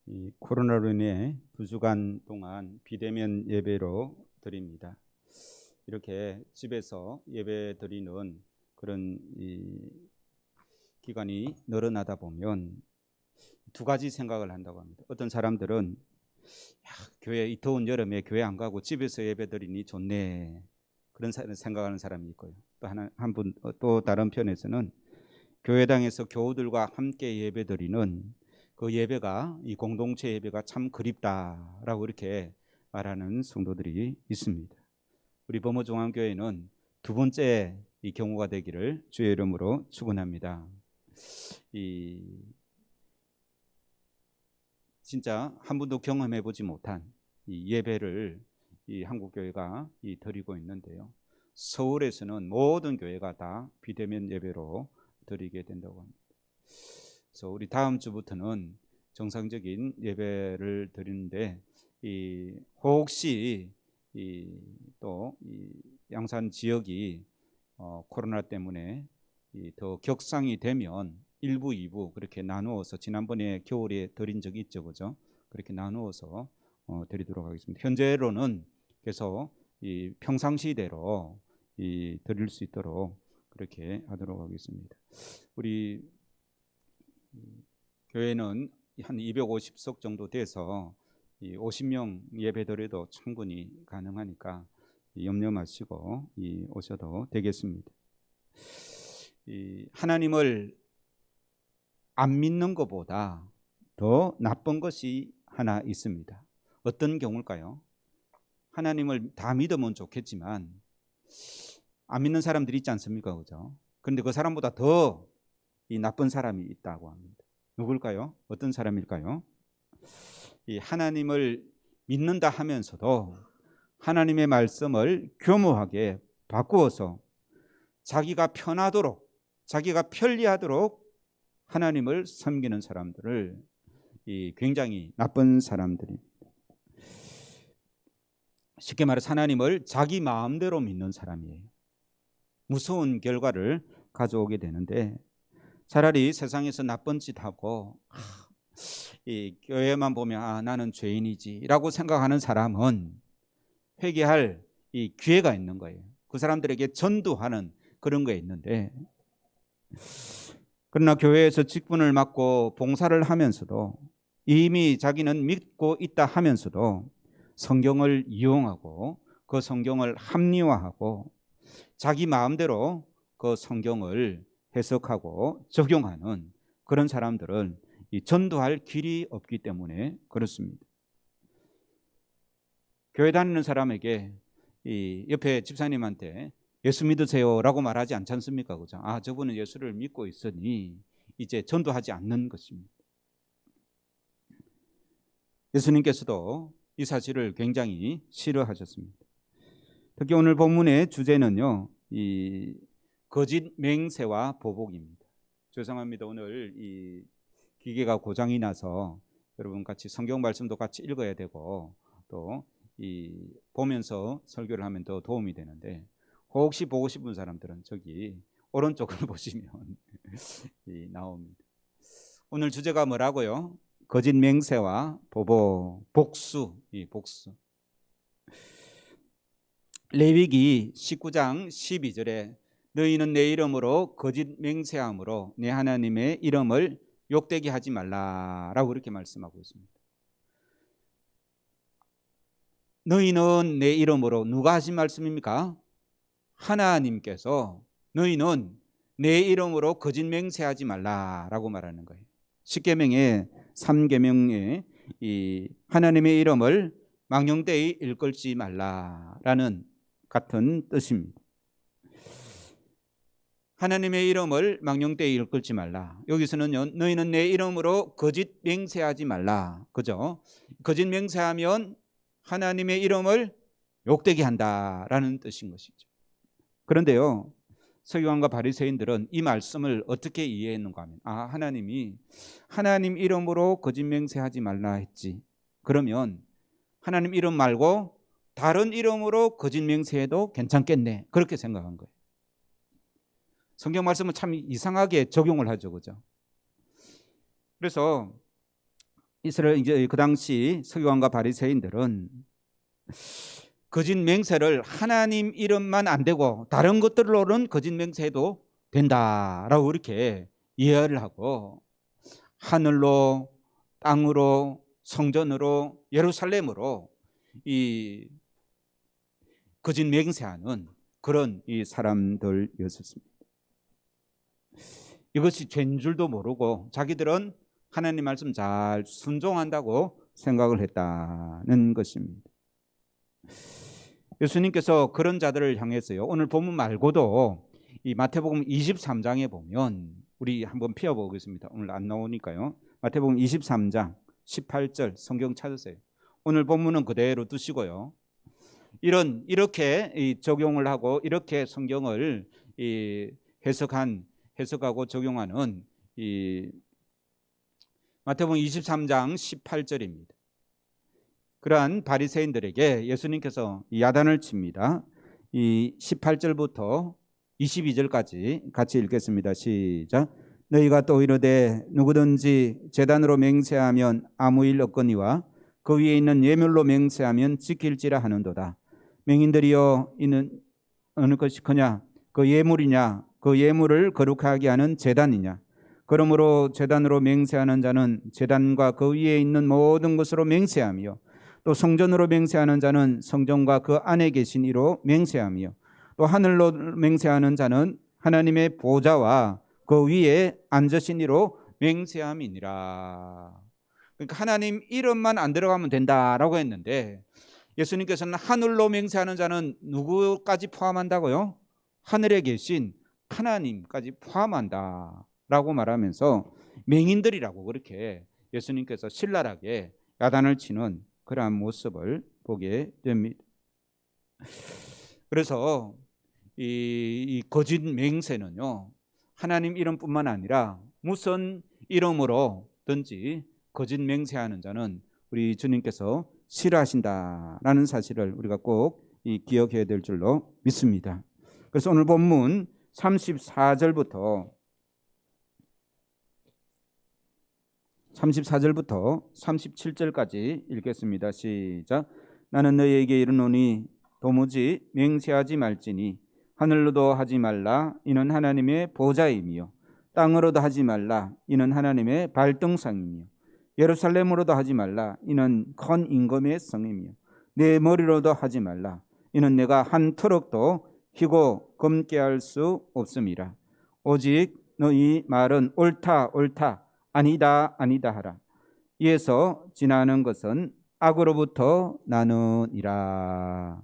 이 코로나로 인해 2주간 동안 비대면 예배로 드립니다. 이렇게 집에서 예배 드리는 그런 기간이 늘어나다 보면 두 가지 생각을 한다고 합니다. 어떤 사람들은 교회 이 더운 여름에 교회 안 가고 집에서 예배 드리니 좋네, 그런 생각하는 사람이 있고요. 또 또 다른 편에서는 교회당에서 교우들과 함께 예배 드리는 그 예배가, 이 공동체 예배가 참 그립다라고 이렇게 말하는 성도들이 있습니다. 우리 범어중앙교회는 두 번째 이 경우가 되기를 주의 이름으로 축원합니다. 진짜 한 번도 경험해 보지 못한 이 예배를 이 한국교회가 드리고 있는데요. 서울에서는 모든 교회가 다 비대면 예배로 드리게 된다고 합니다. 그래서 우리 다음 주부터는 정상적인 예배를 드리는데, 혹시 또 양산 지역이 코로나 때문에 더 격상이 되면 1부, 2부 그렇게 나누어서, 지난번에 겨울에 드린 적이 있죠, 그죠? 그렇게 나누어서 드리도록 하겠습니다. 현재로는 계속 평상시대로 드릴 수 있도록 그렇게 하도록 하겠습니다. 우리 교회는 한 250석 정도 돼서 50명 예배드려도 충분히 가능하니까 염려 마시고 오셔도 되겠습니다. 하나님을 안 믿는 것보다 더 나쁜 것이 하나 있습니다. 어떤 경우일까요? 하나님을 다 믿으면 좋겠지만 안 믿는 사람들이 있지 않습니까? 그죠? 그런데 그 사람보다 더 나쁜 사람이 있다고 합니다. 누굴까요? 어떤 사람일까요? 하나님을 믿는다 하면서도 하나님의 말씀을 교묘하게 바꾸어서 자기가 편하도록, 자기가 편리하도록 하나님을 섬기는 사람들을 굉장히 나쁜 사람들입니다. 쉽게 말해서 하나님을 자기 마음대로 믿는 사람이에요. 무서운 결과를 가져오게 되는데, 차라리 세상에서 나쁜 짓 하고 교회만 보면 나는 죄인이지 라고 생각하는 사람은 회개할 기회가 있는 거예요. 그 사람들에게 전도하는 그런 게 있는데, 그러나 교회에서 직분을 맡고 봉사를 하면서도 이미 자기는 믿고 있다 하면서도 성경을 이용하고 그 성경을 합리화하고 자기 마음대로 그 성경을 해석하고 적용하는 그런 사람들은 전도할 길이 없기 때문에 그렇습니다. 교회 다니는 사람에게 옆에 집사님한테 예수 믿으세요 라고 말하지 않지 않습니까? 그죠? 저분은 예수를 믿고 있으니 이제 전도하지 않는 것입니다. 예수님께서도 이 사실을 굉장히 싫어하셨습니다. 특히 오늘 본문의 주제는요, 거짓 맹세와 보복입니다. 죄송합니다. 오늘 기계가 고장이 나서 여러분 같이 성경 말씀도 같이 읽어야 되고 또 보면서 설교를 하면 더 도움이 되는데, 혹시 보고 싶은 사람들은 저기 오른쪽을 보시면 나옵니다. 오늘 주제가 뭐라고요? 거짓 맹세와 보복, 복수. 레위기 19장 12절에 너희는 내 이름으로 거짓 맹세함으로 내 하나님의 이름을 욕되게 하지 말라라고 이렇게 말씀하고 있습니다. 너희는 내 이름으로, 누가 하신 말씀입니까? 하나님께서 너희는 내 이름으로 거짓 맹세하지 말라라고 말하는 거예요. 10계명의 3계명에 하나님의 이름을 망령되이 일컬지 말라라는 같은 뜻입니다. 하나님의 이름을 망령되이 일컬지 말라. 여기서는요, 너희는 내 이름으로 거짓 맹세하지 말라. 그죠? 거짓 맹세하면 하나님의 이름을 욕되게 한다라는 뜻인 것이죠. 그런데요, 서기관과 바리새인들은 이 말씀을 어떻게 이해했는가 하면, 하나님이 하나님 이름으로 거짓 맹세하지 말라 했지, 그러면 하나님 이름 말고 다른 이름으로 거짓 맹세해도 괜찮겠네, 그렇게 생각한 거예요. 성경 말씀은 참 이상하게 적용을 하죠, 그죠? 그래서 이스라엘 이제 그 당시 서기관과 바리새인들은 거짓 맹세를 하나님 이름만 안 되고 다른 것들로는 거짓 맹세해도 된다라고 그렇게 이해를 하고 하늘로, 땅으로, 성전으로, 예루살렘으로 이 거짓 맹세하는 그런 이 사람들이었습니다. 이것이 죄인 줄도 모르고 자기들은 하나님 말씀 잘 순종한다고 생각을 했다는 것입니다. 예수님께서 그런 자들을 향해서요, 오늘 본문 말고도 이 마태복음 23장에 보면 우리 한번 펴보겠습니다. 오늘 안 나오니까요. 마태복음 23장 18절 성경 찾으세요. 오늘 본문은 그대로 두시고요. 이렇게 적용을 하고 이렇게 성경을 해석하고 적용하는 이 마태복음 23장 18절입니다. 그러한 바리새인들에게 예수님께서 야단을 칩니다. 이 18절부터 22절까지 같이 읽겠습니다. 시작. 너희가 또 이르되 누구든지 제단으로 맹세하면 아무 일 없거니와 그 위에 있는 예물로 맹세하면 지킬지라 하는도다. 맹인들이여 이는 어느 것이 크냐? 그 예물이냐? 그 예물을 거룩하게 하는 제단이냐? 그러므로 제단으로 맹세하는 자는 제단과 그 위에 있는 모든 것으로 맹세하며 또 성전으로 맹세하는 자는 성전과 그 안에 계신 이로 맹세하며 또 하늘로 맹세하는 자는 하나님의 보좌와 그 위에 앉으신 이로 맹세함이니라. 그러니까 하나님 이름만 안 들어가면 된다라고 했는데 예수님께서는 하늘로 맹세하는 자는 누구까지 포함한다고요? 하늘에 계신 하나님까지 포함한다라고 말하면서 맹인들이라고 그렇게 예수님께서 신랄하게 야단을 치는 그러한 모습을 보게 됩니다. 그래서 이 거짓 맹세는요, 하나님 이름뿐만 아니라 무슨 이름으로든지 거짓 맹세하는 자는 우리 주님께서 싫어하신다라는 사실을 우리가 꼭 기억해야 될 줄로 믿습니다. 그래서 오늘 본문 34절부터 37절까지 읽겠습니다. 시작. 나는 너희에게 이르노니 도무지 맹세하지 말지니 하늘로도 하지 말라 이는 하나님의 보좌이며 땅으로도 하지 말라 이는 하나님의 발등상이며 예루살렘으로도 하지 말라 이는 큰 임금의 성이며 내 머리로도 하지 말라 이는 내가 한 터럭도 희고 검게 할 수 없음이라. 오직 너희 말은 옳다 옳다 아니다 아니다 하라. 이에서 지나는 것은 악으로부터 나느니라.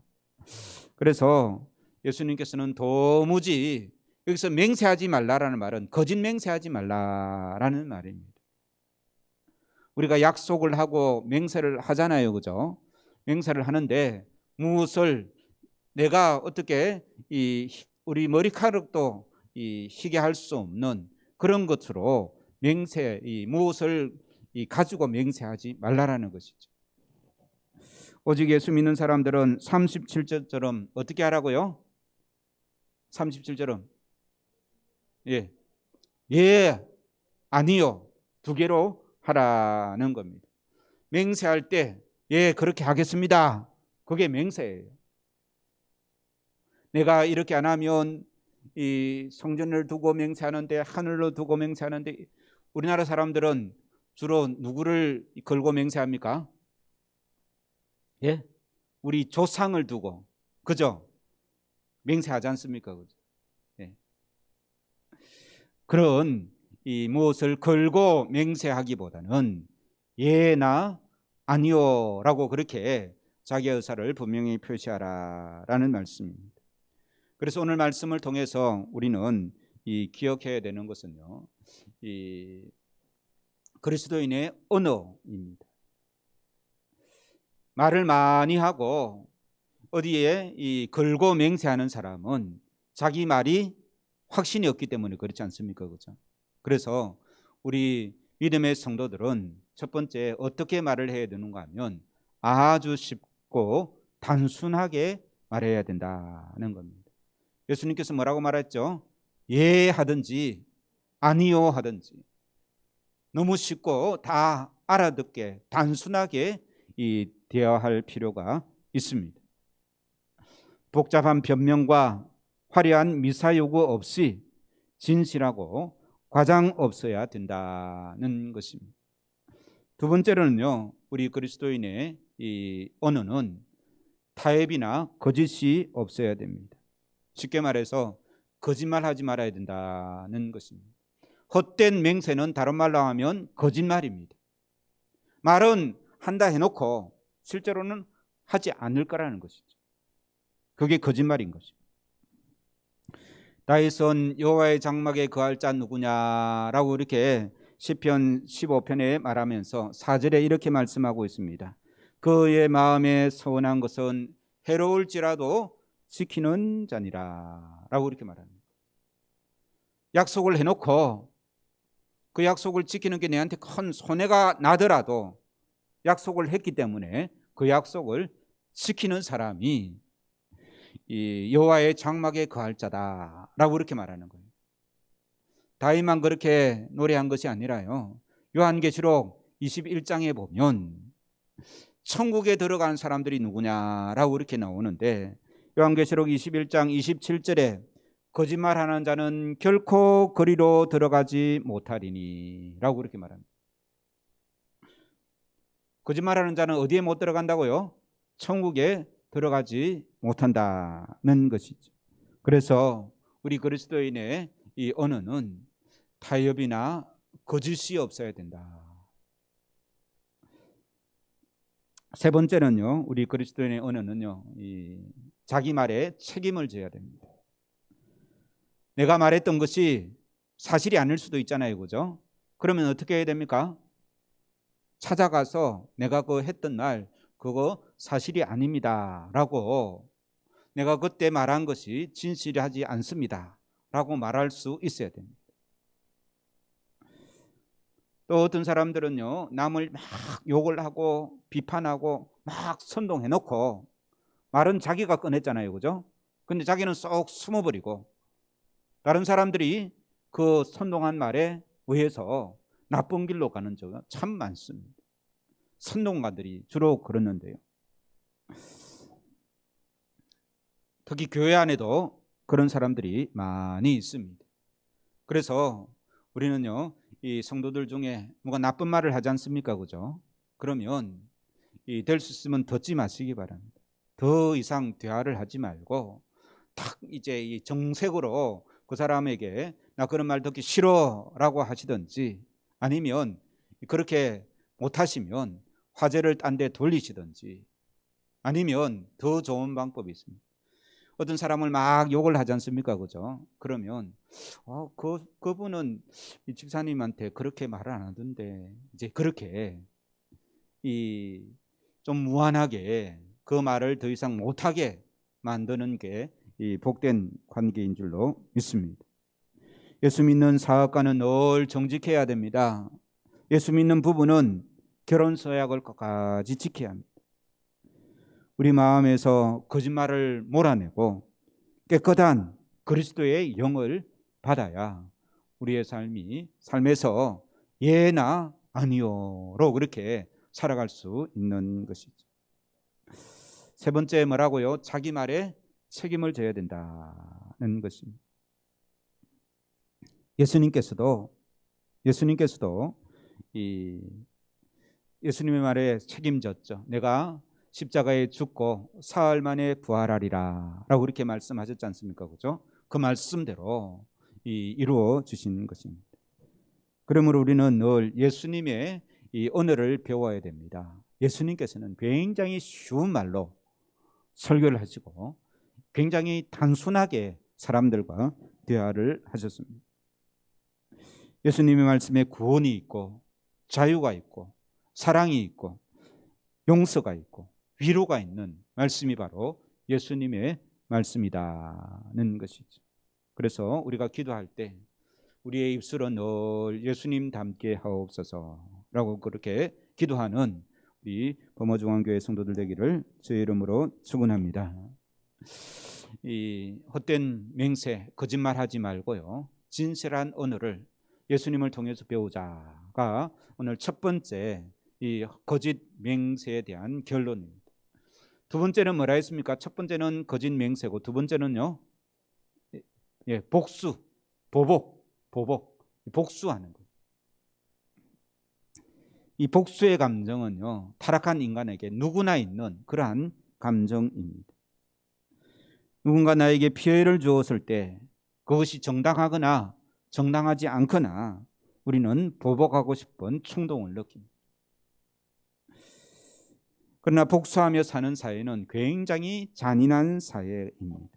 그래서 예수님께서는 도무지 여기서 맹세하지 말라라는 말은 거짓 맹세하지 말라라는 말입니다. 우리가 약속을 하고 맹세를 하잖아요, 그죠? 맹세를 하는데 무엇을 내가 어떻게 우리 머리카락도 희게 할 수 없는 그런 것으로 무엇을 가지고 맹세하지 말라라는 것이죠. 오직 예수 믿는 사람들은 37절처럼 어떻게 하라고요? 37절은 예, 아니요, 두 개로 하라는 겁니다. 맹세할 때 그렇게 하겠습니다. 그게 맹세예요. 내가 이렇게 안 하면 이 성전을 두고 맹세하는데 하늘로 두고 맹세하는데 우리나라 사람들은 주로 누구를 걸고 맹세합니까? 우리 조상을 두고, 그죠? 맹세하지 않습니까? 그죠? 그런 무엇을 걸고 맹세하기보다는 예나 아니요라고 그렇게 자기의 의사를 분명히 표시하라라는 말씀입니다. 그래서 오늘 말씀을 통해서 우리는 기억해야 되는 것은요, 그리스도인의 언어입니다. 말을 많이 하고 어디에 걸고 맹세하는 사람은 자기 말이 확신이 없기 때문에 그렇지 않습니까? 그렇죠? 그래서 우리 믿음의 성도들은 첫 번째 어떻게 말을 해야 되는가 하면 아주 쉽고 단순하게 말해야 된다는 겁니다. 예수님께서 뭐라고 말했죠? 예 하든지 아니요 하든지. 너무 쉽고 다 알아듣게 단순하게 대화할 필요가 있습니다. 복잡한 변명과 화려한 미사 요구 없이 진실하고 과장 없어야 된다는 것입니다. 두 번째로는요, 우리 그리스도인의 이 언어는 타협이나 거짓이 없어야 됩니다. 쉽게 말해서 거짓말하지 말아야 된다는 것입니다. 헛된 맹세는 다른 말로 하면 거짓말입니다. 말은 한다 해놓고 실제로는 하지 않을 거라는 것이죠. 그게 거짓말인 것입니다. 다윗은 여호와의 장막에 거할 자 누구냐라고 이렇게 시편 15편에 말하면서 4절에 이렇게 말씀하고 있습니다. 그의 마음에 서원한 것은 해로울지라도 지키는 자니라 라고 이렇게 말합니다. 약속을 해놓고 그 약속을 지키는 게 내한테 큰 손해가 나더라도 약속을 했기 때문에 그 약속을 지키는 사람이 이 여호와의 장막에 거할 자다라고 이렇게 말하는 거예요. 다윗만 그렇게 노래한 것이 아니라요, 요한계시록 21장에 보면 천국에 들어간 사람들이 누구냐라고 이렇게 나오는데, 요한계시록 21장 27절에 거짓말하는 자는 결코 그리로 들어가지 못하리니 라고 이렇게 말합니다. 거짓말하는 자는 어디에 못 들어간다고요? 천국에 들어가지 못한다는 것이죠. 그래서 우리 그리스도인의 이 언어는 타협이나 거짓이 없어야 된다. 세 번째는요, 우리 그리스도인의 언어는요, 자기 말에 책임을 져야 됩니다. 내가 말했던 것이 사실이 아닐 수도 있잖아요, 그죠? 그러면 어떻게 해야 됩니까? 찾아가서 내가 그거 했던 날 그거 사실이 아닙니다 라고, 내가 그때 말한 것이 진실하지 않습니다 라고 말할 수 있어야 됩니다. 또 어떤 사람들은요, 남을 막 욕을 하고 비판하고 막 선동해 놓고 말은 자기가 꺼냈잖아요, 그죠? 근데 자기는 쏙 숨어버리고 다른 사람들이 그 선동한 말에 의해서 나쁜 길로 가는 적은 참 많습니다. 선동가들이 주로 그러는데요, 특히 교회 안에도 그런 사람들이 많이 있습니다. 그래서 우리는요, 이 성도들 중에 누가 나쁜 말을 하지 않습니까, 그죠? 그러면 될 수 있으면 듣지 마시기 바랍니다. 더 이상 대화를 하지 말고 딱 이제 이 정색으로 그 사람에게 나 그런 말 듣기 싫어라고 하시든지, 아니면 그렇게 못하시면 화제를 딴 데 돌리시든지, 아니면 더 좋은 방법이 있습니다. 어떤 사람을 막 욕을 하지 않습니까, 그죠? 그러면 그분은 이 집사님한테 그렇게 말을 안 하던데, 이제 그렇게 좀 무한하게 그 말을 더 이상 못하게 만드는 게 이 복된 관계인 줄로 믿습니다. 예수 믿는 사업가는 늘 정직해야 됩니다. 예수 믿는 부부는 결혼 서약을 끝까지 지켜야 합니다. 우리 마음에서 거짓말을 몰아내고 깨끗한 그리스도의 영을 받아야 우리의 삶에서 예나 아니요로 그렇게 살아갈 수 있는 것이죠. 세 번째 뭐라고요? 자기 말에 책임을 져야 된다는 것입니다. 예수님께서도 예수님의 말에 책임졌죠. 내가 십자가에 죽고 사흘 만에 부활하리라 라고 이렇게 말씀하셨지 않습니까, 그죠? 그 말씀대로 이루어 주신 것입니다. 그러므로 우리는 늘 예수님의 이 언어를 배워야 됩니다. 예수님께서는 굉장히 쉬운 말로 설교를 하시고 굉장히 단순하게 사람들과 대화를 하셨습니다. 예수님의 말씀에 구원이 있고 자유가 있고 사랑이 있고 용서가 있고 위로가 있는 말씀이 바로 예수님의 말씀이다는 것이죠. 그래서 우리가 기도할 때 우리의 입술은 늘 예수님 닮게 하옵소서라고 그렇게 기도하는 우리 범어중앙교회 성도들 되기를 주의 이름으로 축원합니다. 이 헛된 맹세, 거짓말하지 말고요, 진실한 언어를 예수님을 통해서 배우자가 오늘 첫 번째 이 거짓 맹세에 대한 결론입니다. 두 번째는 뭐라 했습니까? 첫 번째는 거짓 맹세고 두 번째는요, 복수, 보복, 복수하는 것. 이 복수의 감정은요, 타락한 인간에게 누구나 있는 그러한 감정입니다. 누군가 나에게 피해를 주었을 때 그것이 정당하거나 정당하지 않거나 우리는 보복하고 싶은 충동을 느낍니다. 그러나 복수하며 사는 사회는 굉장히 잔인한 사회입니다.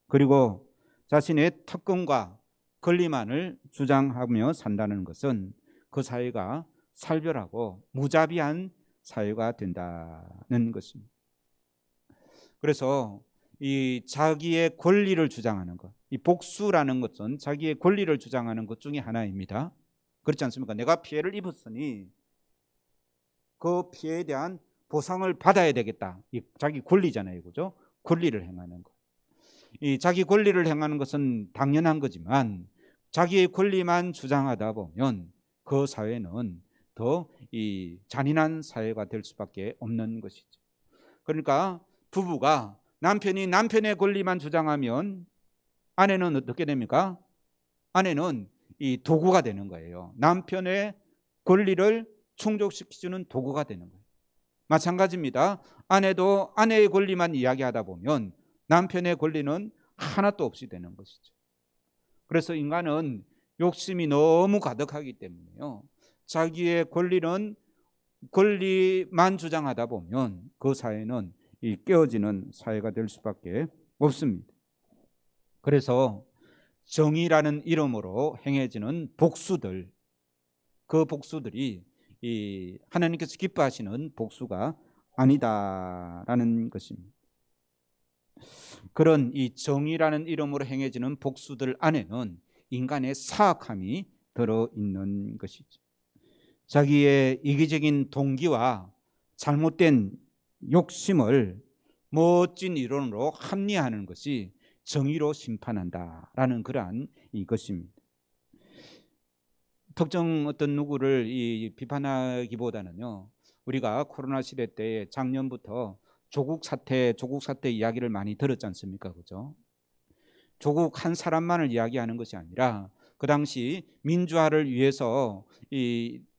그리고 자신의 특권과 권리만을 주장하며 산다는 것은 그 사회가 살벌하고 무자비한 사회가 된다는 것입니다. 그래서 이 자기의 권리를 주장하는 것, 이 복수라는 것은 자기의 권리를 주장하는 것 중에 하나입니다. 그렇지 않습니까? 내가 피해를 입었으니 그 피해에 대한 보상을 받아야 되겠다. 이 자기 권리잖아요, 그죠? 권리를 행하는 것. 이 자기 권리를 행하는 것은 당연한 거지만 자기의 권리만 주장하다 보면 그 사회는 더 이 잔인한 사회가 될 수밖에 없는 것이죠. 그러니까 부부가 남편이 남편의 권리만 주장하면 아내는 어떻게 됩니까? 아내는 이 도구가 되는 거예요. 남편의 권리를 충족시켜주는 도구가 되는 거예요. 마찬가지입니다. 아내도 아내의 권리만 이야기하다 보면 남편의 권리는 하나도 없이 되는 것이죠. 그래서 인간은 욕심이 너무 가득하기 때문에요, 자기의 권리만 주장하다 보면 그 사회는 이 깨어지는 사회가 될 수밖에 없습니다. 그래서 정의라는 이름으로 행해지는 복수들, 그 복수들이 이 하나님께서 기뻐하시는 복수가 아니다라는 것입니다. 그런 이 정의라는 이름으로 행해지는 복수들 안에는 인간의 사악함이 들어있는 것이죠. 자기의 이기적인 동기와 잘못된 욕심을 멋진 이론으로 합리화하는 것이 정의로 심판한다라는 그러한 이것입니다. 특정 어떤 누구를 비판하기보다는요, 우리가 코로나 시대 때 작년부터 조국 사태 이야기를 많이 들었지 않습니까? 그죠? 조국 한 사람만을 이야기하는 것이 아니라 그 당시 민주화를 위해서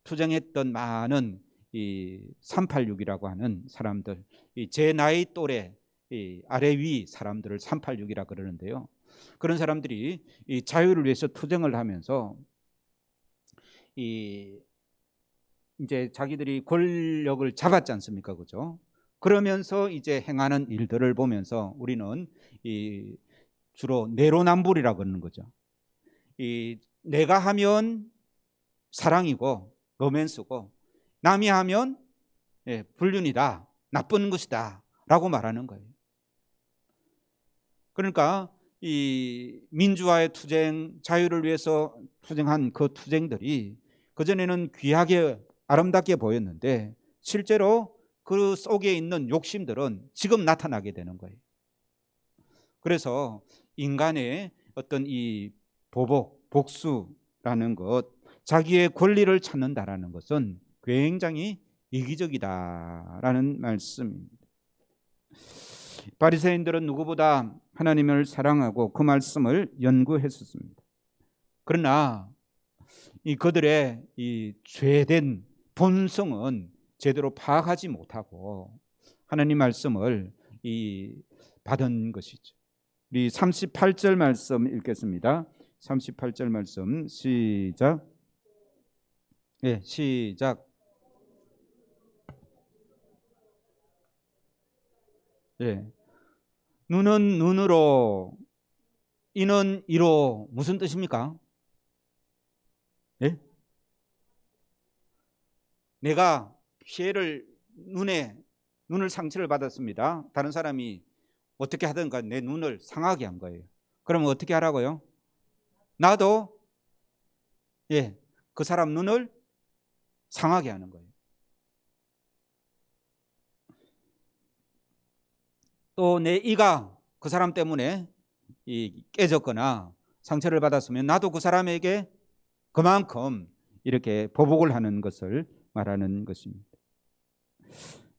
투쟁했던 많은 386이라고 하는 사람들, 제 나이 또래 아래 위 사람들을 386이라 그러는데요. 그런 사람들이 이 자유를 위해서 투쟁을 하면서 이제 자기들이 권력을 잡았지 않습니까? 그죠? 그러면서 이제 행하는 일들을 보면서 우리는 주로 내로남불이라 그러는 거죠. 내가 하면 사랑이고 로맨스고 남이 하면 불륜이다, 나쁜 것이다 라고 말하는 거예요. 그러니까 이 민주화의 투쟁, 자유를 위해서 투쟁한 그 투쟁들이 그전에는 귀하게 아름답게 보였는데 실제로 그 속에 있는 욕심들은 지금 나타나게 되는 거예요. 그래서 인간의 어떤 이 복수라는 것, 자기의 권리를 찾는다라는 것은 굉장히 이기적이다라는 말씀입니다. 바리새인들은 누구보다 하나님을 사랑하고 그 말씀을 연구했었습니다. 그러나 그들의 이 죄된 본성은 제대로 파악하지 못하고 하나님 말씀을 받은 것이죠. 우리 38절 말씀 읽겠습니다. 38절 말씀 시작. 시작. 눈은 눈으로, 이는 이로. 무슨 뜻입니까? 내가 피해를 눈을 상처를 받았습니다. 다른 사람이 어떻게 하든가 내 눈을 상하게 한 거예요. 그러면 어떻게 하라고요? 나도 그 사람 눈을 상하게 하는 거예요. 또 내 이가 그 사람 때문에 깨졌거나 상처를 받았으면 나도 그 사람에게 그만큼 이렇게 보복을 하는 것을 말하는 것입니다.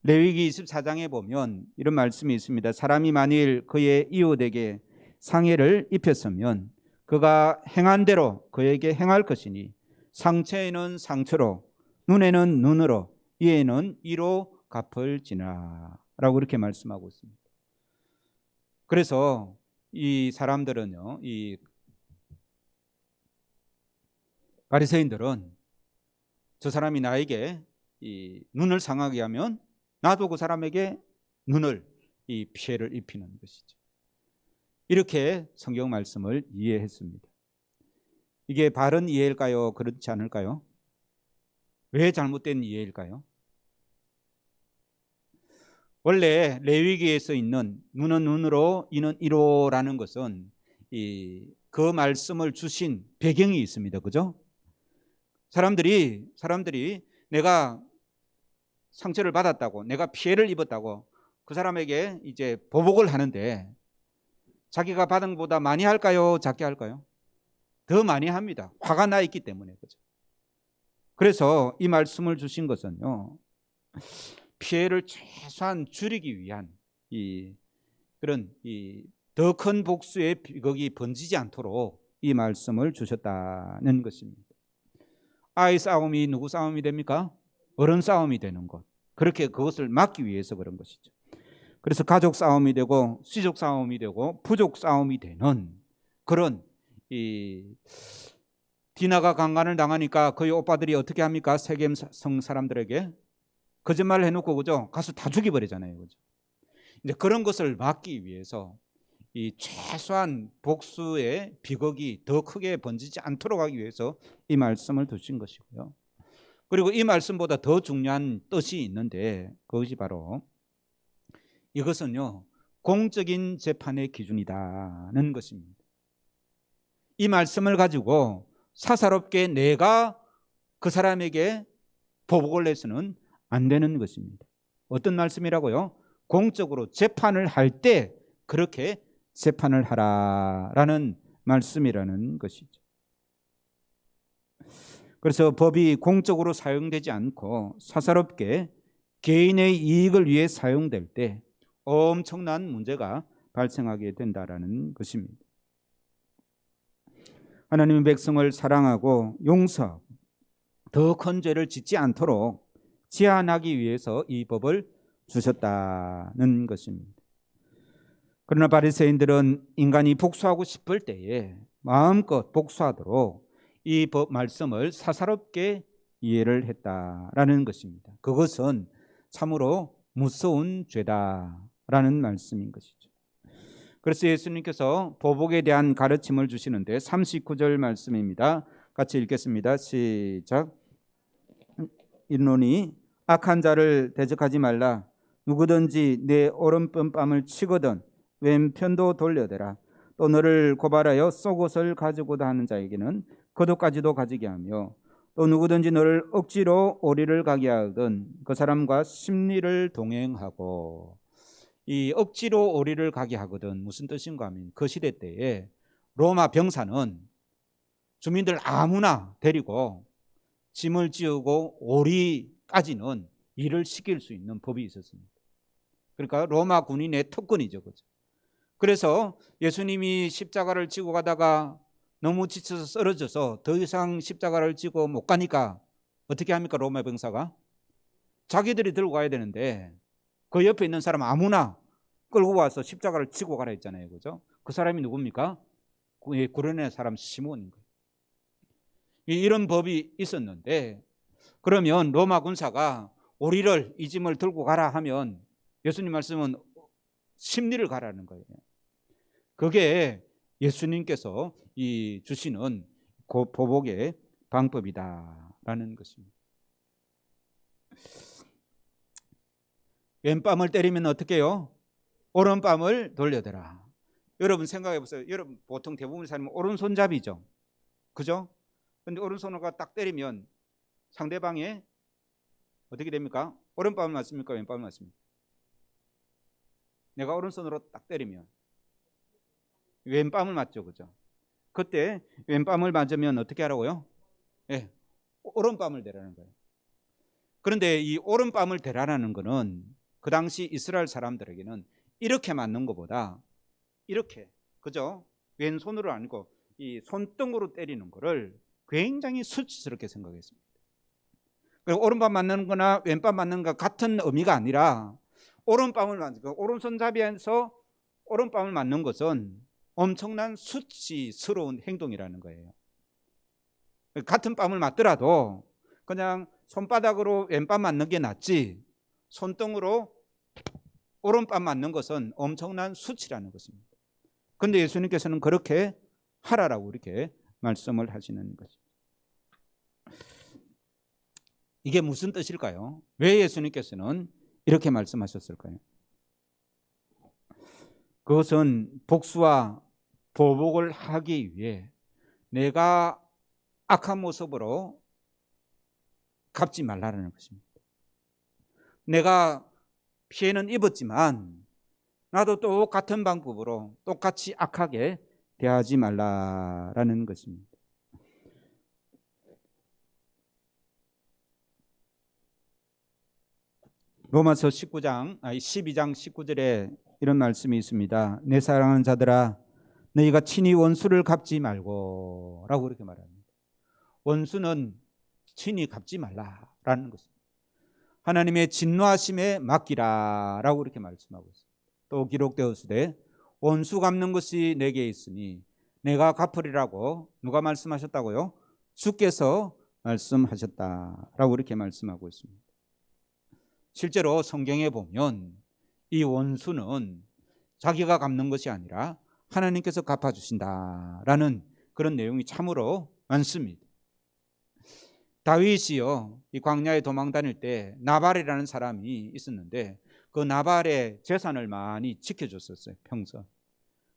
레위기 24장에 보면 이런 말씀이 있습니다. 사람이 만일 그의 이웃에게 상해를 입혔으면 그가 행한 대로 그에게 행할 것이니 상처에는 상처로 눈에는 눈으로 이에는 이로 갚을지나 라고 이렇게 말씀하고 있습니다. 그래서 이 사람들은요, 이 바리새인들은 저 사람이 나에게 이 눈을 상하게 하면 나도 그 사람에게 눈을 이 피해를 입히는 것이죠. 이렇게 성경 말씀을 이해했습니다. 이게 바른 이해일까요? 그렇지 않을까요? 왜 잘못된 이해일까요? 원래 레위기에서 있는 눈은 눈으로 이는 이로라는 것은 그 말씀을 주신 배경이 있습니다. 그죠? 사람들이 내가 상처를 받았다고, 내가 피해를 입었다고 그 사람에게 이제 보복을 하는데 자기가 받은 것보다 많이 할까요? 작게 할까요? 더 많이 합니다. 화가 나 있기 때문에. 그죠? 그래서 이 말씀을 주신 것은요, 피해를 최소한 줄이기 위한 그런 더 큰 복수의 비극이 번지지 않도록 이 말씀을 주셨다는 것입니다. 아이 싸움이 누구 싸움이 됩니까? 어른 싸움이 되는 것. 그렇게 그것을 막기 위해서 그런 것이죠. 그래서 가족 싸움이 되고 시족 싸움이 되고 부족 싸움이 되는 그런 디나가 강간을 당하니까 그의 오빠들이 어떻게 합니까? 세겜 성 사람들에게 거짓말을 해놓고, 그죠? 가서 다 죽여버리잖아요. 그죠? 이제 그런 것을 막기 위해서 이 최소한 복수의 비극이 더 크게 번지지 않도록 하기 위해서 이 말씀을 두신 것이고요. 그리고 이 말씀보다 더 중요한 뜻이 있는데 그것이 바로 이것은요, 공적인 재판의 기준이다는 것입니다. 이 말씀을 가지고 사사롭게 내가 그 사람에게 보복을 내서는 안 되는 것입니다. 어떤 말씀이라고요? 공적으로 재판을 할 때 그렇게 재판을 하라라는 말씀이라는 것이죠. 그래서 법이 공적으로 사용되지 않고 사사롭게 개인의 이익을 위해 사용될 때 엄청난 문제가 발생하게 된다라는 것입니다. 하나님의 백성을 사랑하고 용서하고 더 큰 죄를 짓지 않도록 제한하기 위해서 이 법을 주셨다는 것입니다. 그러나 바리새인들은 인간이 복수하고 싶을 때에 마음껏 복수하도록 이 법 말씀을 사사롭게 이해를 했다라는 것입니다. 그것은 참으로 무서운 죄다라는 말씀인 것이죠. 그래서 예수님께서 보복에 대한 가르침을 주시는데 39절 말씀입니다. 같이 읽겠습니다. 시작. 이르노니 악한 자를 대적하지 말라. 누구든지 내 오른뺨을 치거든 왼편도 돌려대라. 또 너를 고발하여 속옷을 가지고자 하는 자에게는 겉옷까지도 가지게 하며 또 누구든지 너를 억지로 오리를 가게 하든 그 사람과 심리를 동행하고. 이 억지로 오리를 가게 하거든 무슨 뜻인가 하면 그 시대 때에 로마 병사는 주민들 아무나 데리고 짐을 지우고 오리까지는 일을 시킬 수 있는 법이 있었습니다. 그러니까 로마 군인의 특권이죠. 그죠? 그래서 예수님이 십자가를 지고 가다가 너무 지쳐서 쓰러져서 더 이상 십자가를 지고 못 가니까 어떻게 합니까? 로마 병사가 자기들이 들고 가야 되는데 그 옆에 있는 사람 아무나 끌고 와서 십자가를 지고 가라 했잖아요. 그죠? 그 사람이 누굽니까? 구레네 사람 시몬인 거예요. 이런 법이 있었는데 그러면 로마 군사가 오리를 이 짐을 들고 가라 하면 예수님 말씀은 심리를 가라는 거예요. 그게 예수님께서 이 주시는 보복의 방법이다라는 것입니다. 왼뺨을 때리면 어떻게 해요? 오른뺨을 돌려대라. 여러분 생각해 보세요. 여러분 보통 대부분의 사람은 오른손잡이죠. 그죠? 근데 오른손으로 딱 때리면 상대방의 어떻게 됩니까? 오른뺨을 맞습니까? 왼뺨을 맞습니까? 내가 오른손으로 딱 때리면 왼뺨을 맞죠. 그죠? 그때 왼뺨을 맞으면 어떻게 하라고요? 예, 오른뺨을 대라는 거예요. 그런데 이 오른뺨을 대라라는 것은 그 당시 이스라엘 사람들에게는 이렇게 맞는 것보다 이렇게, 그죠? 왼손으로 아니고 이 손등으로 때리는 것을 굉장히 수치스럽게 생각했습니다. 그리고 오른밤 맞는 거나 왼밤 맞는 거 같은 의미가 아니라 오른밤을 맞는 거, 오른손잡이에서 오른밤을 맞는 것은 엄청난 수치스러운 행동이라는 거예요. 같은 뺨을 맞더라도 그냥 손바닥으로 왼밤 맞는 게 낫지 손등으로 오른밤 맞는 것은 엄청난 수치라는 것입니다. 그런데 예수님께서는 그렇게 하라라고 이렇게 말씀을 하시는 것이죠. 이게 무슨 뜻일까요? 왜 예수님께서는 이렇게 말씀하셨을까요? 그것은 복수와 보복을 하기 위해 내가 악한 모습으로 갚지 말라는 것입니다. 내가 피해는 입었지만 나도 똑같은 방법으로 똑같이 악하게 대하지 말라라는 것입니다. 로마서 12장 19절에 이런 말씀이 있습니다. 내 사랑하는 자들아 너희가 친히 원수를 갚지 말고 라고 그렇게 말합니다. 원수는 친히 갚지 말라라는 것입니다. 하나님의 진노하심에 맡기라 라고 그렇게 말씀하고 있습니다. 또 기록되었으되 원수 갚는 것이 내게 있으니 내가 갚으리라고 누가 말씀하셨다고요? 주께서 말씀하셨다라고 이렇게 말씀하고 있습니다. 실제로 성경에 보면 이 원수는 자기가 갚는 것이 아니라 하나님께서 갚아주신다라는 그런 내용이 참으로 많습니다. 다윗이요, 이 광야에 도망 다닐 때 나발이라는 사람이 있었는데 그 나발의 재산을 많이 지켜줬었어요, 평소.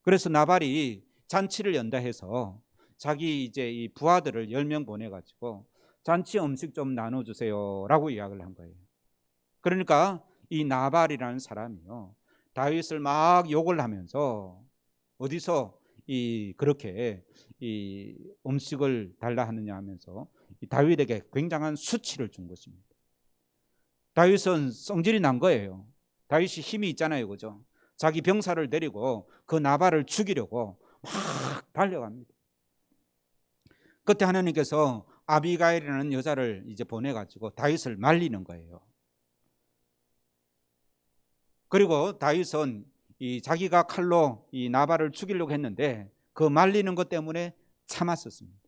그래서 나발이 잔치를 연다 해서 자기 이제 이 부하들을 10명 보내가지고 잔치 음식 좀 나눠주세요라고 이야기를 한 거예요. 그러니까 이 나발이라는 사람이요, 다윗을 막 욕을 하면서 어디서 그렇게 이 음식을 달라 하느냐 하면서 이 다윗에게 굉장한 수치를 준 것입니다. 다윗은 성질이 난 거예요. 다윗이 힘이 있잖아요, 그죠? 자기 병사를 데리고 그 나발을 죽이려고 막 달려갑니다. 그때 하나님께서 아비가일이라는 여자를 이제 보내가지고 다윗을 말리는 거예요. 그리고 다윗은 자기가 칼로 이 나발을 죽이려고 했는데 그 말리는 것 때문에 참았었습니다.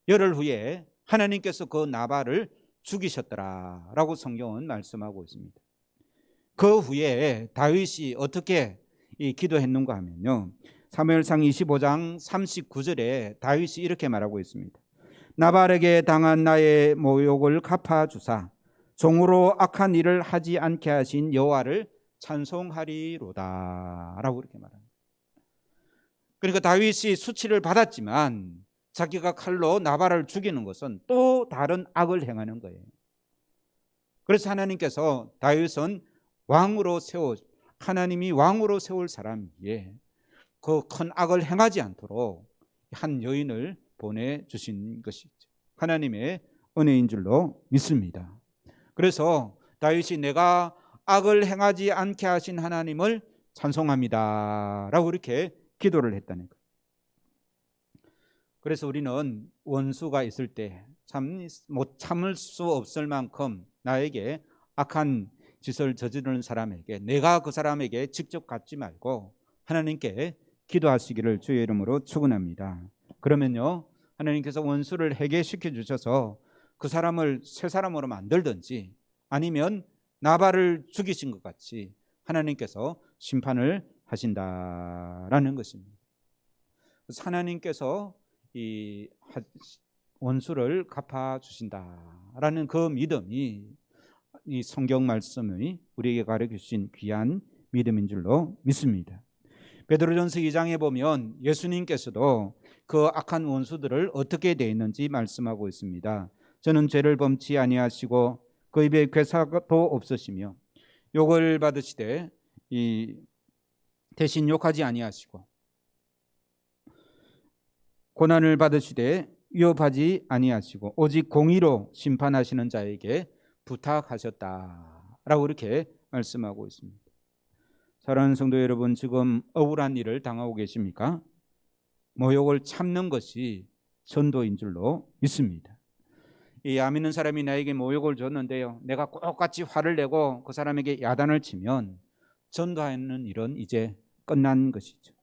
열흘 후에 하나님께서 그 나발을 죽이셨더라라고 성경은 말씀하고 있습니다. 그 후에 다윗이 어떻게 기도했는가 하면요, 사무엘상 25장 39절에 다윗이 이렇게 말하고 있습니다. 나발에게 당한 나의 모욕을 갚아주사 종으로 악한 일을 하지 않게 하신 여호와를 찬송하리로다 라고 이렇게 말합니다. 그러니까 다윗이 수치를 받았지만 자기가 칼로 나발을 죽이는 것은 또 다른 악을 행하는 거예요. 그래서 하나님께서 다윗은 하나님이 왕으로 세울 사람이기에 그 큰 악을 행하지 않도록 한 여인을 보내주신 것이죠. 하나님의 은혜인 줄로 믿습니다. 그래서 다윗이 내가 악을 행하지 않게 하신 하나님을 찬송합니다 라고 이렇게 기도를 했다는 거예요. 그래서 우리는 원수가 있을 때 못 참을 수 없을 만큼 나에게 악한 짓을 저지르는 사람에게 내가 그 사람에게 직접 갖지 말고 하나님께 기도하시기를 주의 이름으로 축원합니다. 그러면요, 하나님께서 원수를 해결시켜 주셔서 그 사람을 새 사람으로 만들든지 아니면 나발을 죽이신 것 같이 하나님께서 심판을 하신다라는 것입니다. 그래서 하나님께서 이 원수를 갚아주신다라는 그 믿음이 이 성경 말씀이 우리에게 가르쳐 주신 귀한 믿음인 줄로 믿습니다. 베드로전서 2장에 보면 예수님께서도 그 악한 원수들을 어떻게 대했는지 말씀하고 있습니다. 저는 죄를 범치 아니하시고 그 입에 괴사도 없으시며 욕을 받으시되 대신 욕하지 아니하시고 고난을 받으시되 위협하지 아니하시고 오직 공의로 심판하시는 자에게 부탁하셨다라고 이렇게 말씀하고 있습니다. 사랑하는 성도 여러분, 지금 억울한 일을 당하고 계십니까? 모욕을 참는 것이 전도인 줄로 믿습니다. 이 안 믿는 사람이 나에게 모욕을 줬는데요, 내가 똑같이 화를 내고 그 사람에게 야단을 치면 전도하는 일은 이제 끝난 것이죠.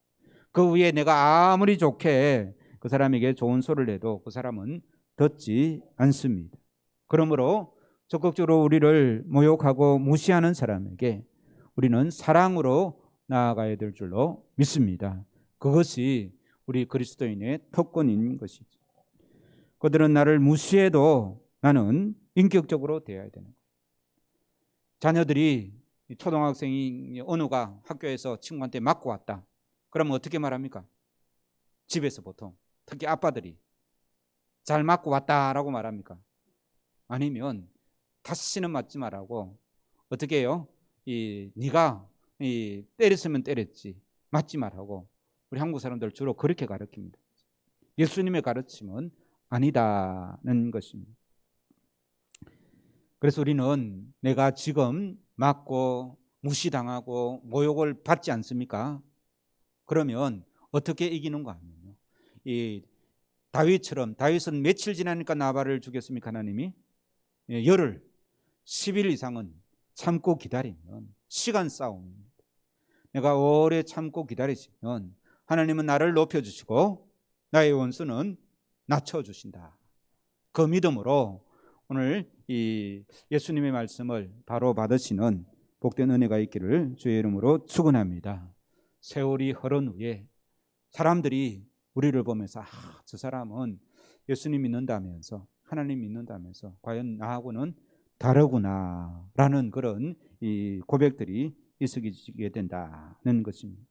그 후에 내가 아무리 좋게 그 사람에게 좋은 소리를 해도 그 사람은 듣지 않습니다. 그러므로 적극적으로 우리를 모욕하고 무시하는 사람에게 우리는 사랑으로 나아가야 될 줄로 믿습니다. 그것이 우리 그리스도인의 특권인 것이죠. 그들은 나를 무시해도 나는 인격적으로 대해야 되는 거예요. 자녀들이, 초등학생이 어느가 학교에서 친구한테 맞고 왔다. 그러면 어떻게 말합니까? 집에서 보통, 특히 아빠들이 잘 맞고 왔다라고 말합니까? 아니면 다시는 맞지 말라고 어떻게 해요? 네가 때렸으면 때렸지 맞지 말라고 우리 한국 사람들 주로 그렇게 가르칩니다. 예수님의 가르침은 아니다는 것입니다. 그래서 우리는 내가 지금 맞고 무시당하고 모욕을 받지 않습니까? 그러면 어떻게 이기는가 하면요, 이 다윗처럼, 다윗은 며칠 지나니까 나발을 죽였습니까? 하나님이 열흘 10일 이상은 참고 기다리면 시간 싸움입니다. 내가 오래 참고 기다리시면 하나님은 나를 높여주시고 나의 원수는 낮춰주신다. 그 믿음으로 오늘 이 예수님의 말씀을 바로 받으시는 복된 은혜가 있기를 주의 이름으로 축원합니다. 세월이 흐른 후에 사람들이 우리를 보면서 저 사람은 예수님 믿는다면서, 하나님 믿는다면서 과연 나하고는 다르구나라는 그런 이 고백들이 있게 된다는 것입니다.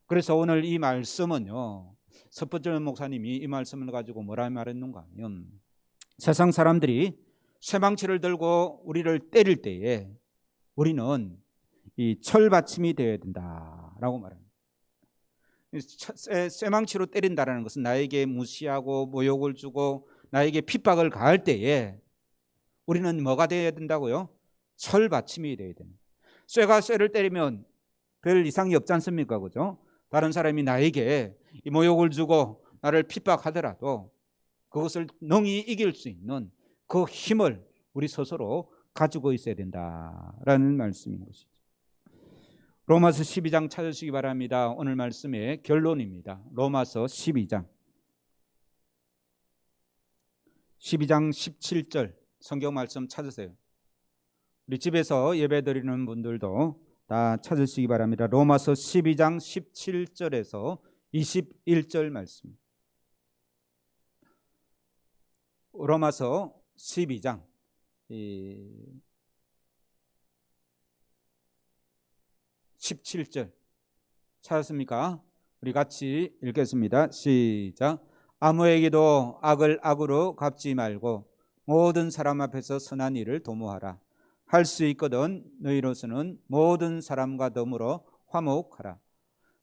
그래서 오늘 이 말씀은요, 서포절 목사님이 이 말씀을 가지고 뭐라 말했는가 하면, 세상 사람들이 쇠망치를 들고 우리를 때릴 때에 우리는 이 철받침이 되어야 된다라고 말합니다. 쇠망치로 때린다라는 것은 나에게 무시하고 모욕을 주고 나에게 핍박을 가할 때에 우리는 뭐가 되어야 된다고요? 철받침이 되어야 됩니다. 쇠가 쇠를 때리면 별 이상이 없지 않습니까? 그죠? 다른 사람이 나에게 이 모욕을 주고 나를 핍박하더라도 그것을 능히 이길 수 있는 그 힘을 우리 스스로 가지고 있어야 된다라는 말씀인 것이죠. 로마서 12장 찾으시기 바랍니다. 오늘 말씀의 결론입니다. 로마서 12장 17절 성경 말씀 찾으세요. 우리 집에서 예배 드리는 분들도 다 찾으시기 바랍니다. 로마서 12장 17절에서 21절 말씀. 로마서 12장 17절 찾았습니까? 우리 같이 읽겠습니다. 시작. 아무에게도 악을 악으로 갚지 말고 모든 사람 앞에서 선한 일을 도모하라. 할 수 있거든 너희로서는 모든 사람과 더불어 화목하라.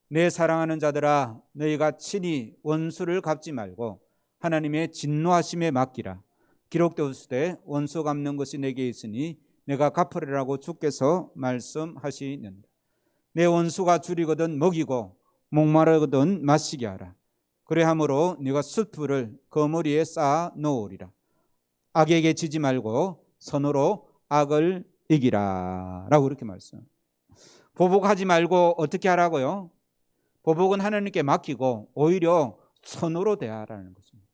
내 사랑하는 자들아, 너희가 친히 원수를 갚지 말고 하나님의 진노하심에 맡기라. 기록되었으되 원수 갚는 것이 내게 있으니 내가 갚으리라고 주께서 말씀하시느니라. 내 원수가 줄이거든 먹이고 목마르거든 마시게 하라. 그래함으로 네가 숯불을 그 머리에 쌓아 놓으리라. 악에게 지지 말고 선으로 악을 이기라 라고 이렇게 말씀합니다. 보복하지 말고 어떻게 하라고요? 보복은 하나님께 맡기고 오히려 선으로 대하라는 것입니다.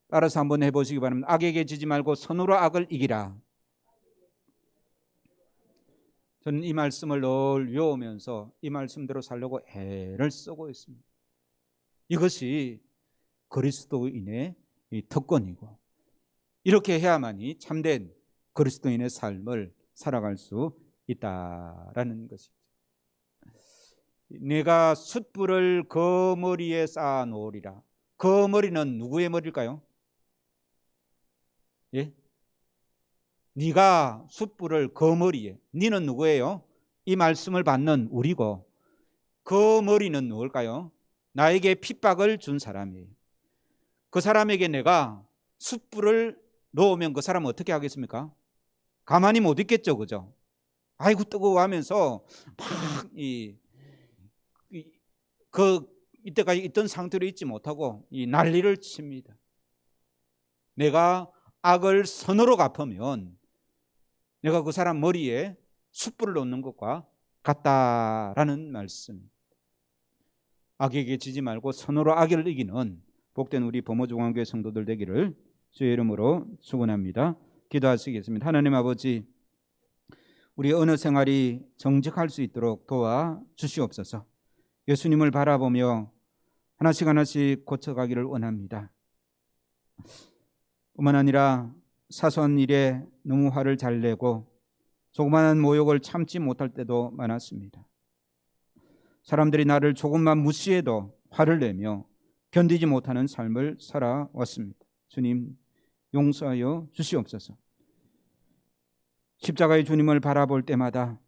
따라서 한번 해보시기 바랍니다. 악에게 지지 말고 선으로 악을 이기라. 저는 이 말씀을 늘 외우면서 이 말씀대로 살려고 애를 쓰고 있습니다. 이것이 그리스도인의 특권이고 이렇게 해야만이 참된 그리스도인의 삶을 살아갈 수 있다라는 것이죠. 내가 숯불을 그 머리에 쌓아 놓으리라. 그 머리는 누구의 머리일까요? 예? 네가 숯불을 그 머리에, 네는 누구예요? 이 말씀을 받는 우리고 그 머리는 누굴까요? 나에게 핍박을 준 사람이에요. 그 사람에게 내가 숯불을 놓으면 그 사람은 어떻게 하겠습니까? 가만히 못 있겠죠, 그죠? 아이고 뜨거워하면서 이때까지 있던 상태로 있지 못하고 이 난리를 칩니다. 내가 악을 선으로 갚으면 내가 그 사람 머리에 숯불을 놓는 것과 같다라는 말씀. 악에게 지지 말고 선으로 악을 이기는 복된 우리 범어중앙교회 성도들 되기를 주의 이름으로 축원합니다. 기도하시겠습니다. 하나님 아버지, 우리 언어 생활이 정직할 수 있도록 도와주시옵소서. 예수님을 바라보며 하나씩 하나씩 고쳐가기를 원합니다. 뿐만 아니라 사소한 일에 너무 화를 잘 내고 조그마한 모욕을 참지 못할 때도 많았습니다. 사람들이 나를 조금만 무시해도 화를 내며 견디지 못하는 삶을 살아왔습니다. 주님, 용서하여 주시옵소서. 십자가의 주님을 바라볼 때마다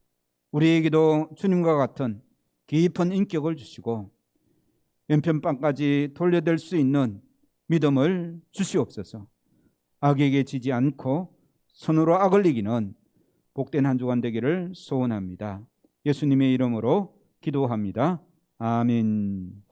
우리에게도 주님과 같은 깊은 인격을 주시고 왼편방까지 돌려댈 수 있는 믿음을 주시옵소서. 악에게 지지 않고 선으로 악을 이기는 복된 한 주간 되기를 소원합니다. 예수님의 이름으로 기도합니다. 아멘.